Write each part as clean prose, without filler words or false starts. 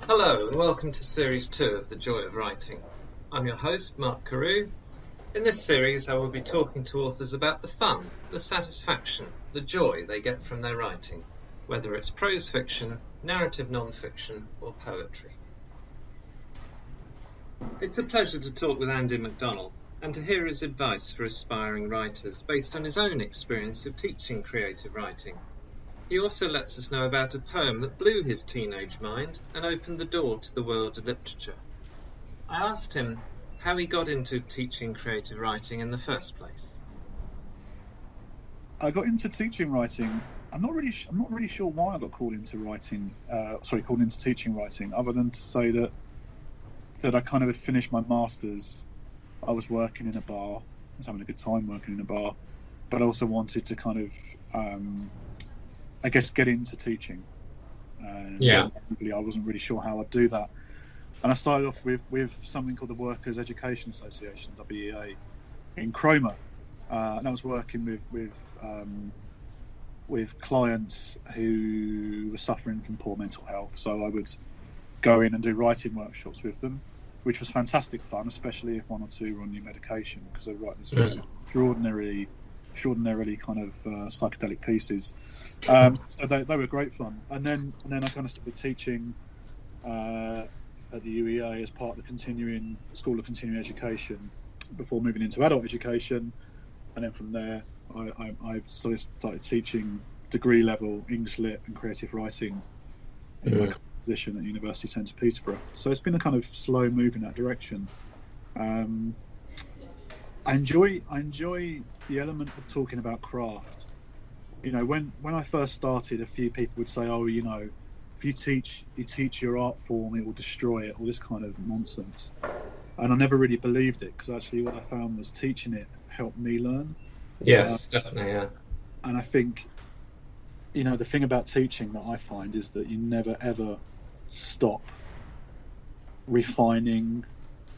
Hello and welcome to Series 2 of The Joy of Writing. I'm your host, Mark Carew. In this series I will be talking to authors about the fun, the satisfaction, the joy they get from their writing, whether it's prose fiction, narrative non-fiction or poetry. It's a pleasure to talk with Andy McDonnell and to hear his advice for aspiring writers based on his own experience of teaching creative writing. He also lets us know about a poem that blew his teenage mind and opened the door to the world of literature. I asked him how he got into teaching creative writing in the first place. I got into teaching writing. I'm not really sure why I got called into teaching writing, other than to say that I kind of had finished my masters. I was working in a bar. I was having a good time working in a bar, but I also wanted to kind of get into teaching. I wasn't really sure how I'd do that. And I started off with something called the Workers' Education Association, WEA, in Cromer. And I was working with clients who were suffering from poor mental health. So I would go in and do writing workshops with them, which was fantastic fun, especially if one or two were on new medication, because they were writing this extraordinarily kind of psychedelic pieces. So they were great fun. And then I kind of started teaching at the UEA as part of the School of Continuing Education before moving into adult education. And then from there, I started teaching degree level English Lit and creative writing in my position at University Centre Peterborough. So it's been a kind of slow move in that direction. I enjoy the element of talking about craft. You know, when I first started, a few people would say, "Oh, you know, if you teach your art form, it will destroy it," all this kind of nonsense. And I never really believed it, because actually what I found was teaching it helped me learn. Yes, definitely, yeah. And I think, you know, the thing about teaching that I find is that you never ever stop refining,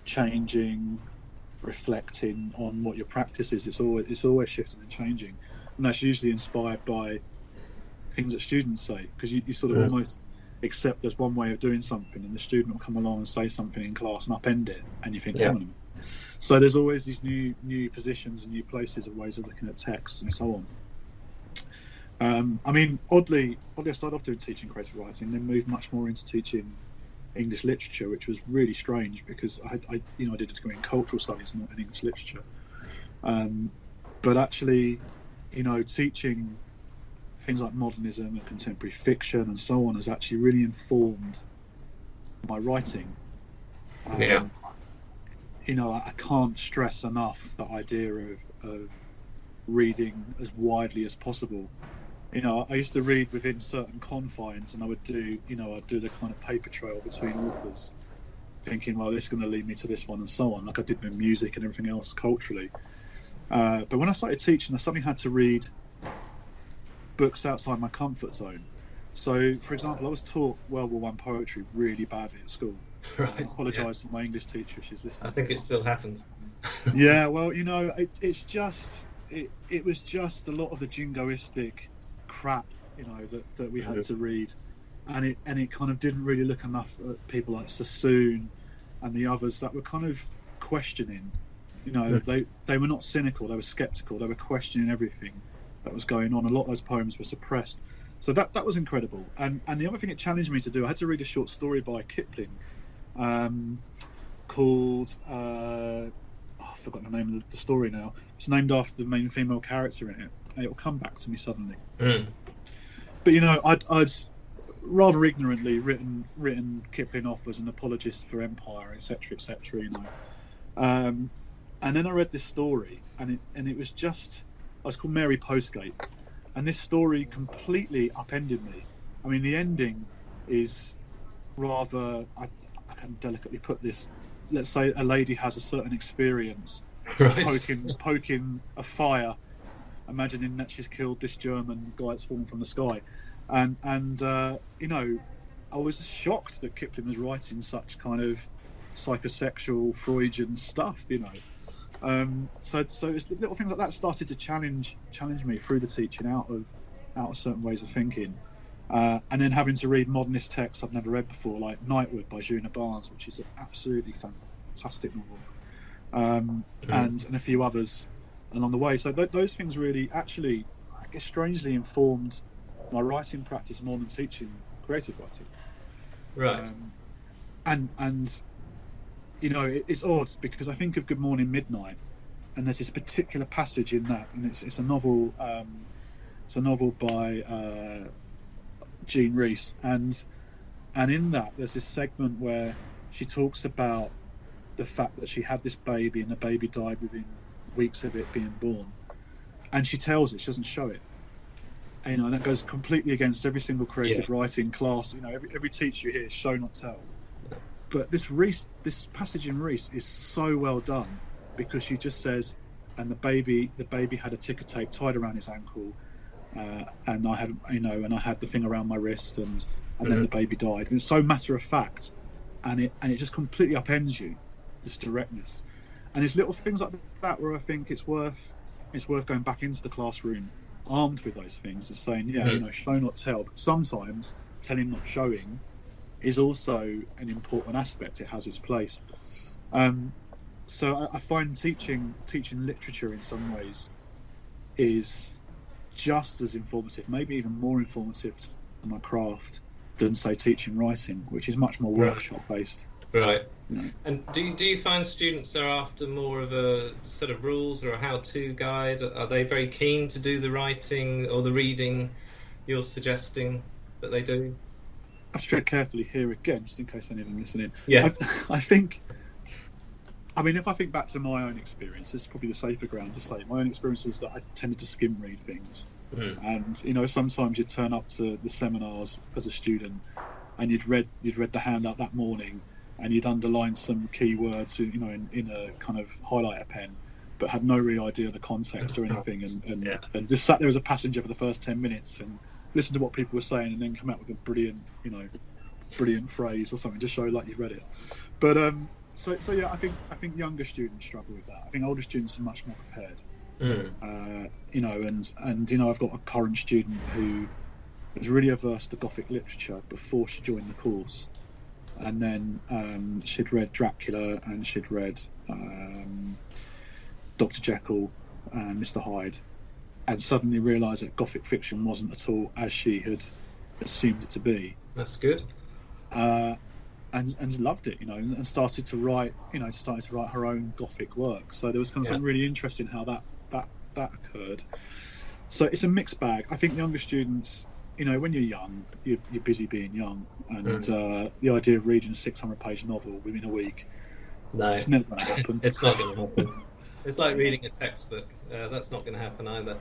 changing, reflecting on what your practice is. It's always shifting and changing, and that's usually inspired by things that students say, because you sort of almost accept there's one way of doing something, and the student will come along and say something in class and upend it, and you think, hang on a minute. So there's always these new positions and new places of ways of looking at texts and so on. I mean, oddly, I started off doing teaching creative writing, then moved much more into teaching English literature, which was really strange, because I did a degree in cultural studies, not in English literature. But actually, you know, teaching things like modernism and contemporary fiction and so on has actually really informed my writing. You know, I can't stress enough the idea of reading as widely as possible. You know, I used to read within certain confines, and I'd do the kind of paper trail between authors, thinking, well, this is going to lead me to this one and so on, like I did with music and everything else culturally. But when I started teaching, I suddenly had to read books outside my comfort zone. So, for example, I was taught World War I poetry really badly at school. Right. I apologise to my English teacher if she's listening. I think it still happens. Yeah, well, you know, it was just a lot of the jingoistic crap, you know, that we had to read, and it kind of didn't really look enough at people like Sassoon and the others that were kind of questioning. You know, they were not cynical, they were skeptical, they were questioning everything that was going on. A lot of those poems were suppressed, so that was incredible. And the other thing it challenged me to do, I had to read a short story by Kipling called I've forgotten the name of the story now. It's named after the main female character in it, and it will come back to me suddenly. But you know, I'd rather ignorantly written Kipling off as an apologist for empire, etc., you know. And then I read this story, and it was just, it's called Mary Postgate, and this story completely upended me. I mean, the ending is rather, I can delicately put this, let's say a lady has a certain experience, poking a fire, imagining that she's killed this German guy that's fallen from the sky, and you know, I was shocked that Kipling was writing such kind of psychosexual Freudian stuff, you know. So it's little things like that started to challenge me through the teaching out of certain ways of thinking. And then having to read modernist texts I've never read before, like Nightwood by Juna Barnes, which is an absolutely fantastic novel, and a few others along the way. So those things really, actually, I guess, strangely informed my writing practice more than teaching creative writing. Right. And you know, it's odd because I think of Good Morning Midnight, and there's this particular passage in that, and it's a novel. It's a novel by Jean Rhys, and in that there's this segment where she talks about the fact that she had this baby and the baby died within weeks of it being born, and she tells it, she doesn't show it. And, you know, and that goes completely against every single creative writing class. You know, every teacher you hear is show not tell. But this passage in Rhys is so well done, because she just says, and the baby had a ticker tape tied around his ankle, and I had the thing around my wrist, and then the baby died. And it's so matter of fact, and it just completely upends you, this directness. And it's little things like that where I think it's worth going back into the classroom armed with those things, and saying, you know, show not tell. But sometimes telling not showing is also an important aspect. It has its place. So I find teaching literature in some ways is just as informative, maybe even more informative to my craft than, say, teaching writing, which is much more workshop based. Right. You know. And do you find students are after more of a set of rules or a how-to guide? Are they very keen to do the writing or the reading you're suggesting that they do? I should tread carefully here again, just in case any of them listening. Yeah. I think, I mean, if I think back to my own experience, this is probably the safer ground to say. My own experience was that I tended to skim read things. And, you know, sometimes you'd turn up to the seminars as a student and you'd read the handout that morning, and you'd underline some key words, you know, in a kind of highlighter pen, but had no real idea of the context or anything, and just sat there as a passenger for the first 10 minutes and listened to what people were saying, and then come out with a brilliant phrase or something to show like you've read it. But so yeah, I think younger students struggle with that. I think older students are much more prepared. You know, and you know, I've got a current student who was really averse to Gothic literature before she joined the course, and then she'd read Dracula and she'd read Dr. Jekyll and Mr. Hyde, and suddenly realised that Gothic fiction wasn't at all as she had assumed it to be. That's good. And loved it, you know, and started to write her own Gothic work. So there was kind of something really interesting how that occurred. So it's a mixed bag. I think younger students, you know, when you're young, you're busy being young, and the idea of reading a 600-page novel within a week, it's never going to happen. It's not going to happen. It's like reading a textbook. That's not going to happen either.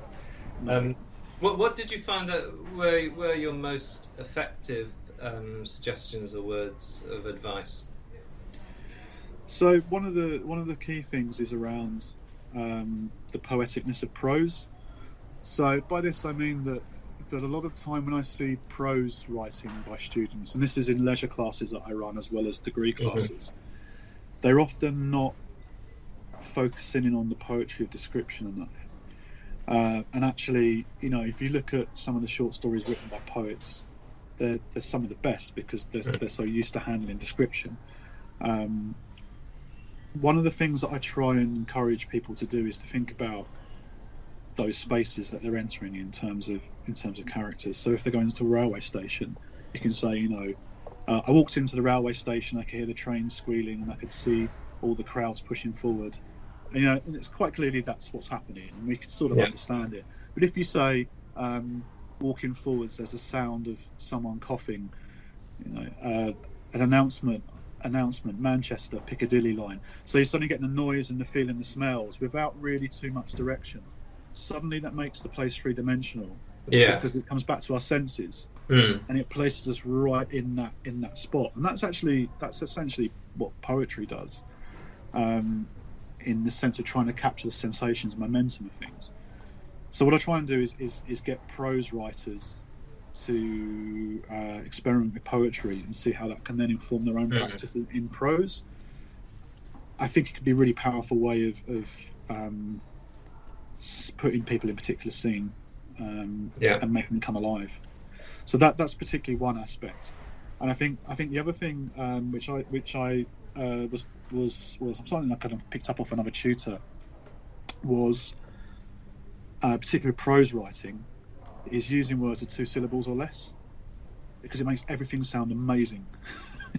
No. What did you find that were your most effective suggestions or words of advice? So one of the key things is around the poeticness of prose. So by this I mean that a lot of the time when I see prose writing by students, and this is in leisure classes that I run as well as degree classes, they're often not focusing in on the poetry of description enough. And actually, you know, if you look at some of the short stories written by poets, they're some of the best because they're so used to handling description. One of the things that I try and encourage people to do is to think about those spaces that they're entering in terms of characters. So if they're going to a railway station, you can say, you know, I walked into the railway station, I could hear the train squealing, and I could see all the crowds pushing forward. And, you know, and it's quite clearly that's what's happening, and we can sort of understand it. But if you say, walking forwards, there's a sound of someone coughing, you know, an announcement, Manchester, Piccadilly line. So you're suddenly getting the noise and the feeling, the smells, without really too much direction. Suddenly that makes the place three-dimensional, because it comes back to our senses, and it places us right in that spot. And that's essentially what poetry does, in the sense of trying to capture the sensations and momentum of things. So what I try and do is get prose writers to experiment with poetry and see how that can then inform their own practice in prose. I think it could be a really powerful way of putting people in a particular scene and making them come alive. So that's particularly one aspect. And I think the other thing which I was something I kind of picked up off another tutor was particularly prose writing is using words of 2 syllables or less, because it makes everything sound amazing.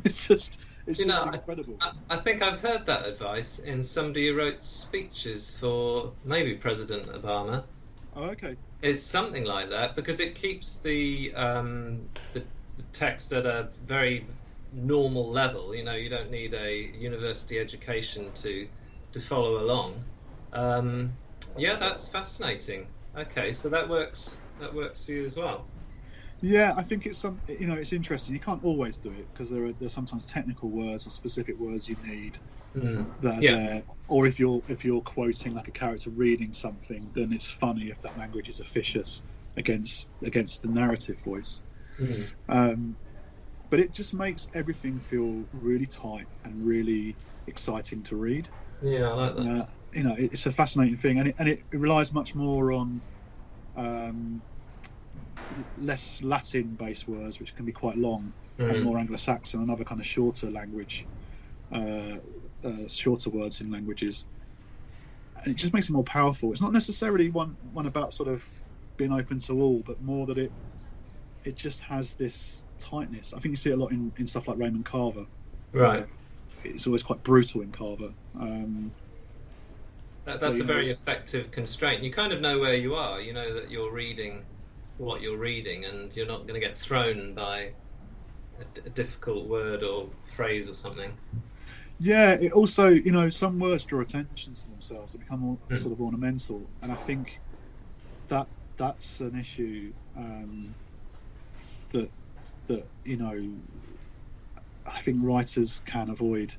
it's just incredible. I think I've heard that advice in somebody who wrote speeches for maybe President Obama. Oh, okay. It's something like that, because it keeps the text at a very normal level. You know, you don't need a university education to follow along. Yeah, that's fascinating. Okay, so that works for you as well. Yeah, I think it's it's interesting. You can't always do it, because there's sometimes technical words or specific words you need that are there. Or if you're quoting like a character reading something, then it's funny if that language is officious against the narrative voice. But it just makes everything feel really tight and really exciting to read. Yeah, I like that. It's a fascinating thing, and it relies much more on less Latin-based words, which can be quite long, and more Anglo-Saxon and other kind of shorter language, shorter words in languages, and it just makes it more powerful. It's not necessarily one about sort of being open to all, but more that it just has this tightness. I think you see it a lot in stuff like Raymond Carver. Right. It's always quite brutal in Carver. That's a very effective constraint. You kind of know where you are. You know that you're reading what you're reading, and you're not going to get thrown by a difficult word or phrase or something. Yeah, it also, some words draw attention to themselves. They become more sort of ornamental, and I think that's an issue that I think writers can avoid.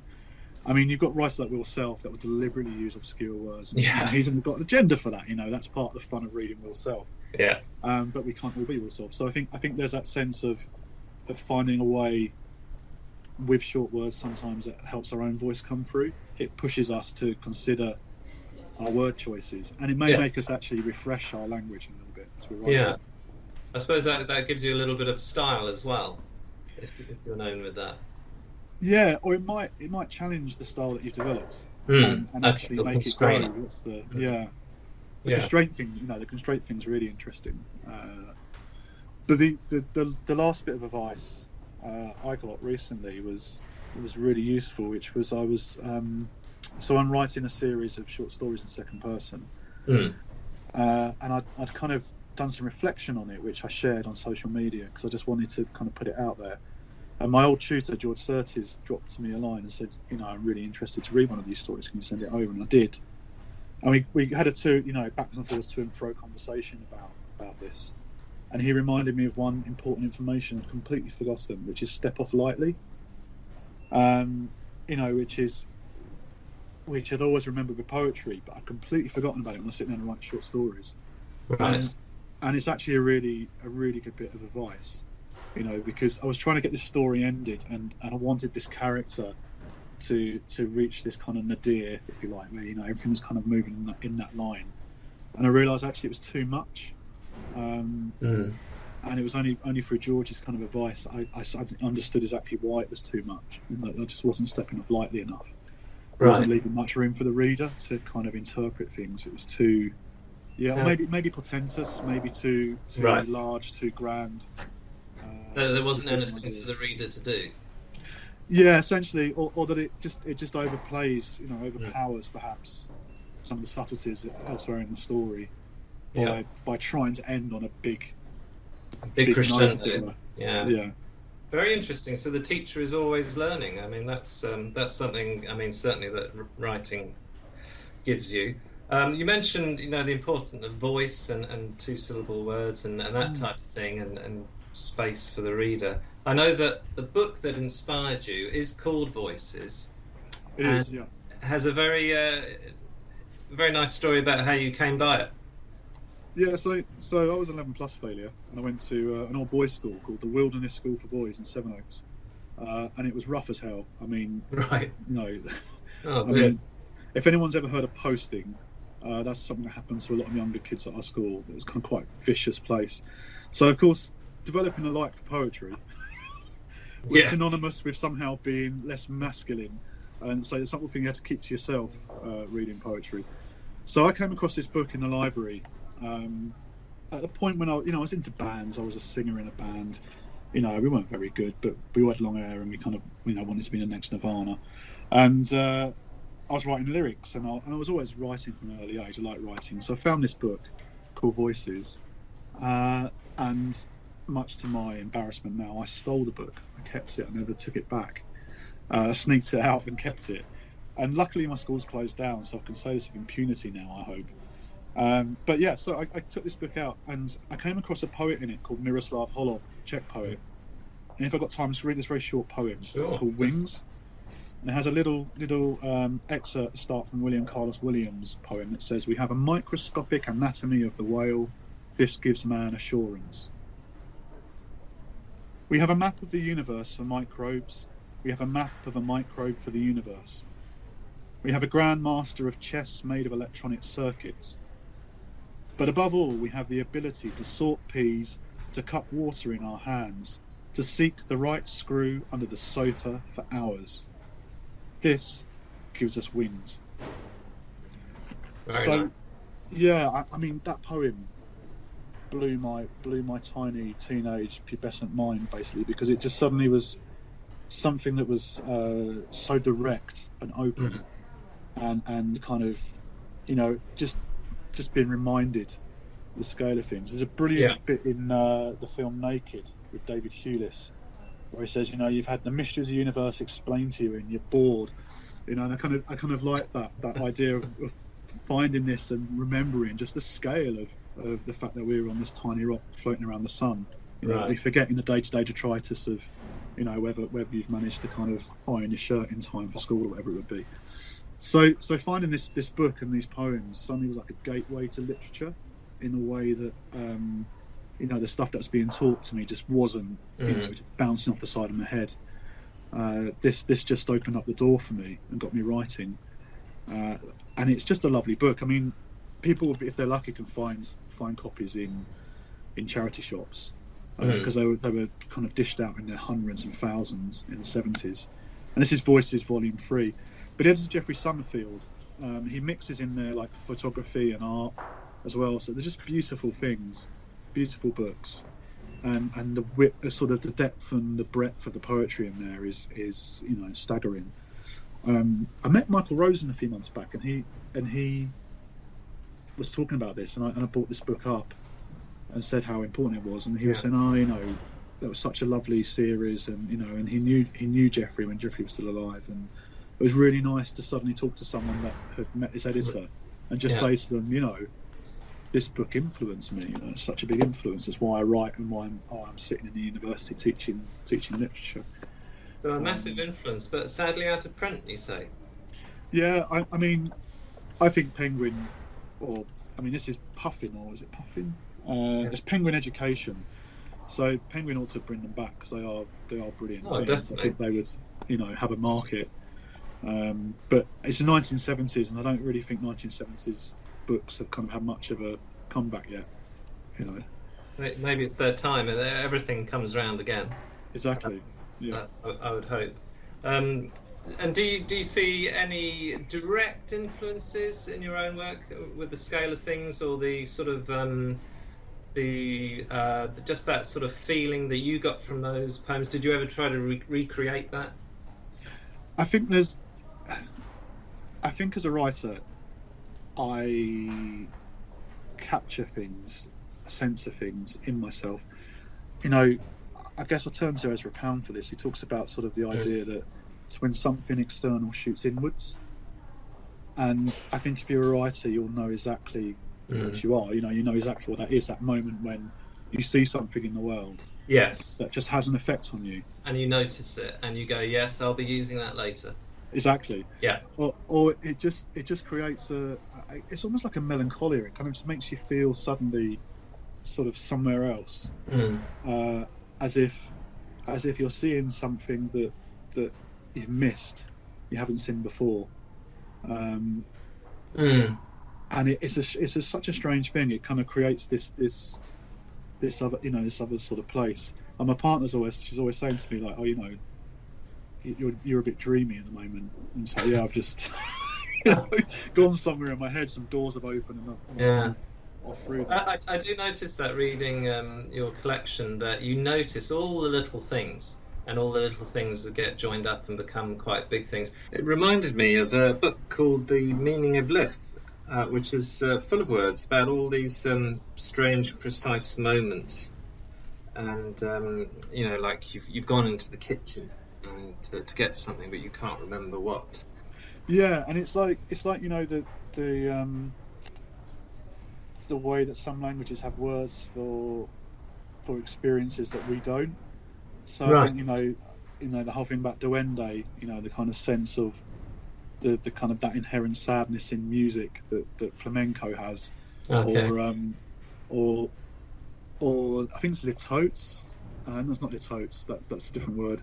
I mean, you've got writers like Will Self that would deliberately use obscure words. Yeah. And he hasn't got an agenda for that. That's part of the fun of reading Will Self. Yeah. But we can't all be Will Self. So I think there's that sense of finding a way with short words sometimes that helps our own voice come through. It pushes us to consider our word choices, and it may make us actually refresh our language a little bit as we write. Yeah. I suppose that gives you a little bit of style as well, if you're known with that. Yeah, or it might challenge the style that you've developed and actually make it grow. That's the constraint thing. The constraint thing's really interesting. But the last bit of advice I got recently was really useful, which was I'm writing a series of short stories in second person, and I'd kind of done some reflection on it, which I shared on social media because I just wanted to kind of put it out there. And my old tutor, George Surtees, dropped me a line and said, I'm really interested to read one of these stories. Can you send it over? And I did. And we had a back and forth to and fro conversation about this. And he reminded me of one important information I'd completely forgotten, which is step off lightly. Which I'd always remembered with poetry, but I'd completely forgotten about it when I was sitting there and write short stories. Right. And it's actually a really good bit of advice. Because I was trying to get this story ended, and I wanted this character to reach this kind of nadir, if you like, where everything was kind of moving in that line, and I realised actually it was too much, and it was only through George's kind of advice I understood exactly why it was too much, and that I just wasn't stepping off lightly enough. I wasn't leaving much room for the reader to kind of interpret things. It was too, maybe portentous, maybe too large, too grand. There wasn't anything for the reader to do. Yeah, essentially, or that it just overplays, overpowers perhaps some of the subtleties elsewhere in the story by trying to end on a big crescendo. Yeah. Very interesting. So the teacher is always learning. I mean, that's something. I mean, certainly that writing gives you. You mentioned, the importance of voice and 2-syllable words and that type of thing, and space for the reader. I know that the book that inspired you is called Voices. It is, yeah. Has a very very nice story about how you came by it. Yeah, so I was an 11+ failure, and I went to an old boys' school called the Wilderness School for Boys in Sevenoaks, and it was rough as hell. I mean, right? No, oh, I mean, if anyone's ever heard of posting, that's something that happens to a lot of younger kids at our school. It was kind of quite a vicious place. So of course, developing a like for poetry was synonymous with somehow being less masculine, and so it's something you had to keep to yourself, reading poetry. So I came across this book in the library at the point when I was into bands. I was a singer in a band. We weren't very good, but we all had long hair, and we kind of wanted to be the next Nirvana. And I was writing lyrics, and I was always writing from an early age. I like writing, so I found this book called Voices, and much to my embarrassment now, I stole the book. I kept it. I never took it back. I sneaked it out and kept it. And luckily my school's closed down, so I can say this with impunity now, I hope. But yeah, so I took this book out, and I came across a poet in it called Miroslav Holub, Czech poet. And if I've got time, just read this very short poem called Wings. And it has a little excerpt at the start from William Carlos Williams' poem that says, "We have a microscopic anatomy of the whale. This gives man assurance. We have a map of the universe for microbes. We have a map of a microbe for the universe. We have a grand master of chess made of electronic circuits. But above all, we have the ability to sort peas, to cup water in our hands, to seek the right screw under the sofa for hours. This gives us wings." Very nice. Yeah, I mean, that poem blew my tiny teenage pubescent mind, basically, because it just suddenly was something that was so direct and open, and kind of, just being reminded the scale of things. There's a brilliant bit in the film Naked with David Hewlett where he says, you've had the mysteries of the universe explained to you and you're bored, and I kind of like that idea of finding this and remembering just the scale of the fact that we're on this tiny rock floating around the sun. We forget in the day-to-day detritus of whether you've managed to kind of iron your shirt in time for school or whatever it would be. So finding this book and these poems suddenly was like a gateway to literature in a way that the stuff that's being taught to me just wasn't just bouncing off the side of my head. This just opened up the door for me and got me writing, and it's just a lovely book. I mean, people, if they're lucky, can find copies in charity shops, because they were kind of dished out in their hundreds and thousands in the 70s. And this is Voices Volume 3. But it has Jeffrey Summerfield. He mixes in there like photography and art as well. So they're just beautiful things, beautiful books, and the sort of the depth and the breadth of the poetry in there is staggering. I met Michael Rosen a few months back, and he was talking about this, and I brought this book up and said how important it was, and he was saying, that was such a lovely series, and he knew Jeffrey when Jeffrey was still alive, and it was really nice to suddenly talk to someone that had met his editor and just say to them, this book influenced me. It's such a big influence. That's why I write and why I'm sitting in the university teaching literature. So a massive influence, but sadly out of print, you say? Yeah, I mean, I think Penguin, this is Puffin, or is it Puffin? It's Penguin Education. So Penguin ought to bring them back because they are brilliant. Oh, definitely. I think they would, have a market. But it's the 1970s, and I don't really think 1970s books have kind of had much of a comeback yet. Maybe it's their time, and everything comes around again. Exactly. Yeah. I would hope. And do you see any direct influences in your own work with the scale of things, or the sort of just that sort of feeling that you got from those poems? Did you ever try to recreate that? I think as a writer, I capture things, a sense of things in myself. I guess I'll turn to Ezra Pound for this. He talks about sort of the idea that it's when something external shoots inwards. And I think if you're a writer, you'll know exactly what you are. You know exactly what that is, that moment when you see something in the world. Yes. That just has an effect on you. And you notice it, and you go, yes, I'll be using that later. Exactly. Yeah. Or it just creates it's almost like a melancholia. It kind of just makes you feel suddenly sort of somewhere else, as if you're seeing something that you've missed, you haven't seen before. And it's such a strange thing. It kind of creates this this other, this other sort of place. And my partner's she's always saying to me like, oh, you're a bit dreamy at the moment. And so yeah, I've just gone somewhere in my head. Some doors have opened and yeah. Off through I do notice that reading your collection, that you notice all the little things, and all the little things that get joined up and become quite big things. It reminded me of a book called The Meaning of Life, which is full of words about all these strange, precise moments. And like you've gone into the kitchen and to get something, but you can't remember what. Yeah, and it's like the way that some languages have words for experiences that we don't. So right. I think the whole thing about duende, the kind of sense of the kind of that inherent sadness in music that flamenco has, okay. or I think it's litotes. No, it's not litotes. That's a different word.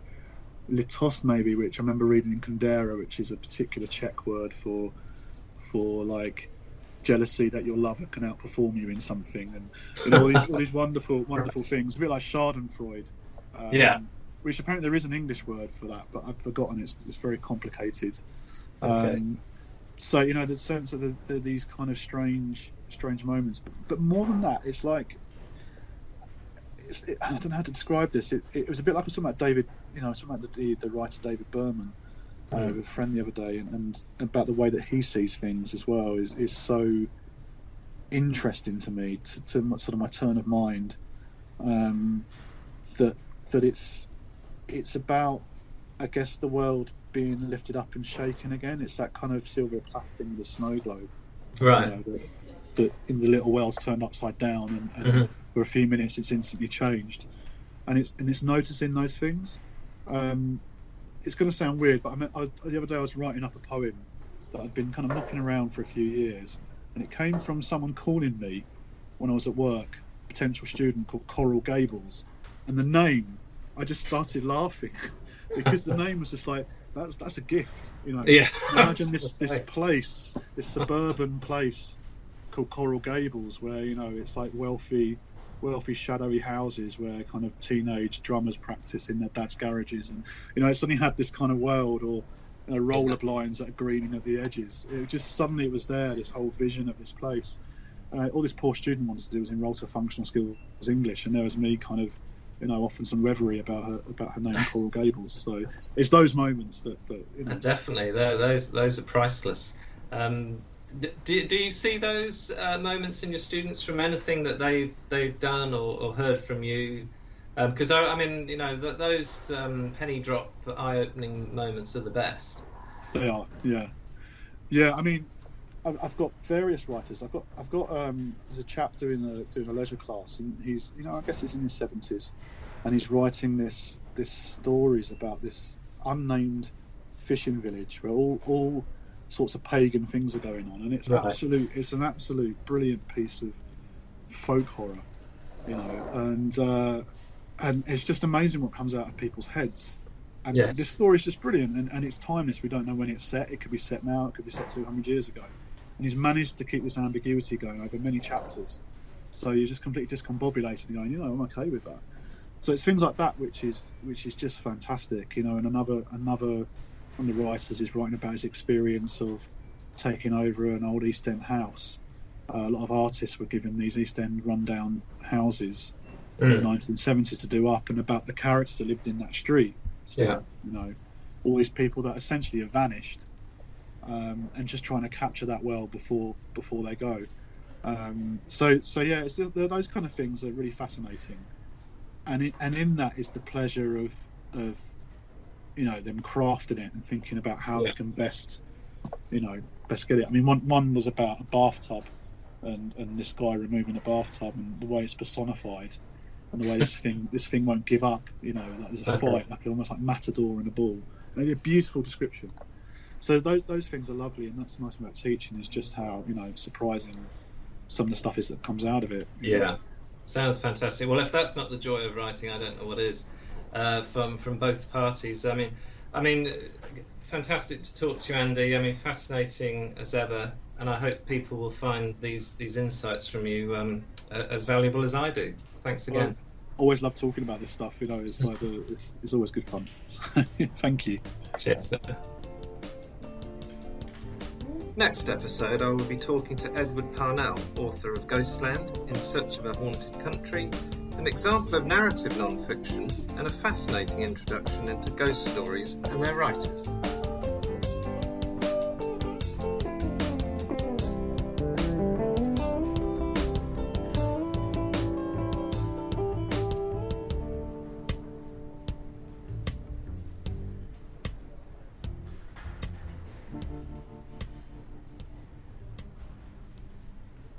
Litos maybe, which I remember reading in Kundera, which is a particular Czech word for like jealousy that your lover can outperform you in something, and all these wonderful things, a bit like Schadenfreude, which apparently there is an English word for that, but I've forgotten. It's very complicated. Okay. So the sense of these kind of strange moments, but more than that, it's like I don't know how to describe this. It was a bit like I was talking about David, talking about the writer David Berman. With a friend the other day, and about the way that he sees things as well is so interesting to me, to sort of my turn of mind, that it's about, I guess, the world being lifted up and shaken again. It's that kind of Sylvia Plath thing with the snow globe, right? That in the little world's turned upside down, and for a few minutes it's instantly changed, and it's noticing those things. It's going to sound weird, but the other day I was writing up a poem that I'd been kind of knocking around for a few years, and it came from someone calling me when I was at work, a potential student called Coral Gables, and the name, I just started laughing because the name was just like, that's a gift, Yeah. Imagine this place, this suburban place called Coral Gables, where it's like wealthy shadowy houses where kind of teenage drummers practice in their dad's garages, and it suddenly had this kind of world, or roller blinds that are greening at the edges. It just suddenly, it was there, this whole vision of this place. All this poor student wanted to do was enroll to functional skills English, and there was me kind of offering some reverie about her name, Coral Gables. So it's those moments that definitely, those are priceless. Do you see those moments in your students from anything that they've done or heard from you? Because those penny drop eye-opening moments are the best. They are, yeah. I mean, I've got various writers. I've got there's a chap doing a leisure class, and he's I guess he's in his 70s, and he's writing this stories about this unnamed fishing village where all sorts of pagan things are going on, and it's an absolute brilliant piece of folk horror, and it's just amazing what comes out of people's heads. And this story is just brilliant, and it's timeless. We don't know when it's set. It could be set now, it could be set 200 years ago, and he's managed to keep this ambiguity going over many chapters, so you're just completely discombobulated and going, I'm okay with that. So it's things like that which is just fantastic, and another one of the writers is writing about his experience of taking over an old East End house. A lot of artists were given these East End rundown houses in the 1970s to do up, and about the characters that lived in that street. Still, all these people that essentially have vanished, and just trying to capture that world before they go. So yeah, it's those kind of things are really fascinating, and in that is the pleasure of them crafting it and thinking about how they can best get it. I mean, one was about a bathtub, and this guy removing a bathtub, and the way it's personified, and the way this thing won't give up. Like there's a fight, like almost like Matador and a bull. And a beautiful description. So those things are lovely, and that's nice about teaching, is just how surprising some of the stuff is that comes out of it. Yeah, sounds fantastic. Well, if that's not the joy of writing, I don't know what is. From both parties. I mean, fantastic to talk to you, Andy. Fascinating as ever, and I hope people will find these insights from you as valuable as I do. Thanks again. Well, always love talking about this stuff. You know, it's like it's always good fun. Thank you. Cheers. Next episode, I will be talking to Edward Parnell, author of Ghostland, In Search of a Haunted Country, an example of narrative non-fiction, and a fascinating introduction into ghost stories and their writers.